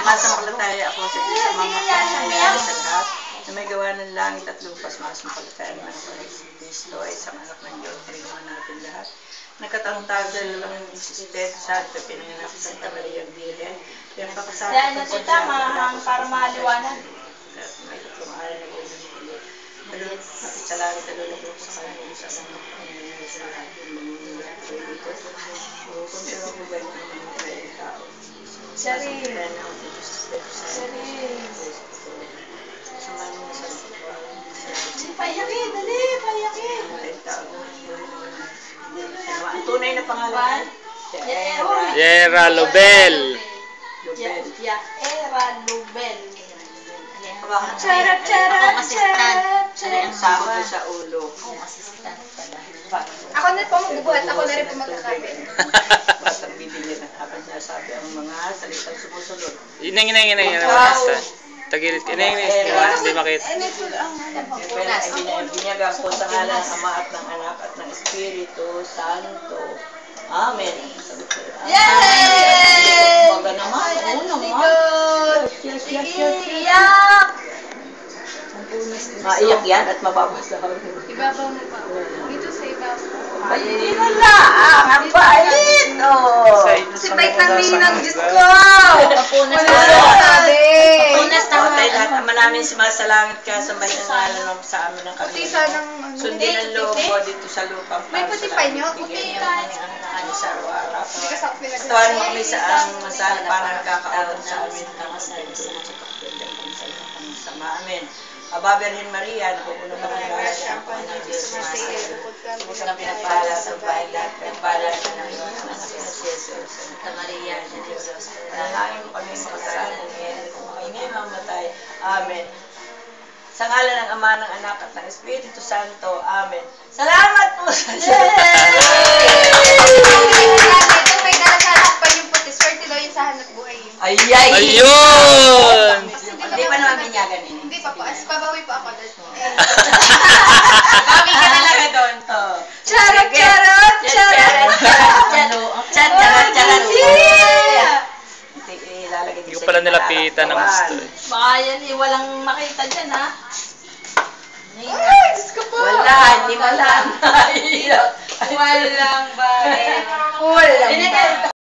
Sumasampalataya ako sa Diyos sa mga pangyayaring sa lahat na may gawa ng langit at lupa. Sumasampalataya naman ako sa Kristo ay isang anak ng Diyos. Panginoon natin lahat. Nagkatangtag sa lulang ng Espiritu Santo, pinanganak sa Santa Maria Virgen. Kaya pakasama na tita, para maliwanag. At may tatlong araw na buhay ng muli. Malulog, makisalari ka lulog sa kanya sa mga pangyayaring sa lahat ng mga dito. Kung sino ko ba yung mga tao. Sari. Payakin, dali, payakin. Ang tunay na pangalan? Yera Lobel. Yera Lobel. Charap, charap, charap. Ang sahod ko sa ulo. Ako na po magbubuhat, ako na rin po magkakapit. Batang bibili na habang sinasabi ang mga salitang sumusunod. Inang. Tagilid ka. Hindi makita. Binyagan ko sa ngalan ng Ama at ng Anak at ng Espiritu Santo. Amen. Yay! Baga naman. Oo naman. Iyak! Maiyak yan at mababasahan. Ibabaw mo pa. Dito sa ibabaw. Ay, hindi na lang. Ang bait. Oh. Si Bait ng Ninang, Diyos ko! Papunas Wala na sabi. Papunas na tayo lahat. Ama namin sumasalangit ka sa bayan ng ngalan sa amin ng Puti kami. sanang... Sundin ang loob mo dito sa lupang May puti pa nyo? Puti tayo. Ano sa araw-araw. Hindi ka sa pinag- Tuwan mo kami sa ang masal para nagkakautang sa amin. Ang sama. Amen. Aba, Birhen Maria, napupuno ka ng grasya, ang Panginoon Diyos, Huwag kang pinagpala sa bahay lahat, pinagpala ka ng iyong anak na si Jesus. Santa Maria, na Diyos, panalangin mo kami makasalanan ngayon, kung kami ngayon mamatay. Amen. Sa ngalan ng Ama, ng Anak, at ng Espiritu Santo. Amen. Salamat po sa Diyos! Ito may dala-dala pa yung puti. Swerte daw yun sa hanap buhay. Ayay! Ayun! Hindi pa naman binyagan eh. Hindi pa po. Pabawi po ako doon. Bawi ka talaga doon. Charot, charot, charot. Charot, charot. Hindi ko pala nilapitan ng gusto eh. Baka yan eh, walang makita dyan ha. Ay, Diyos ko po. Wala, hindi wala. Walang bagay. Walang bagay.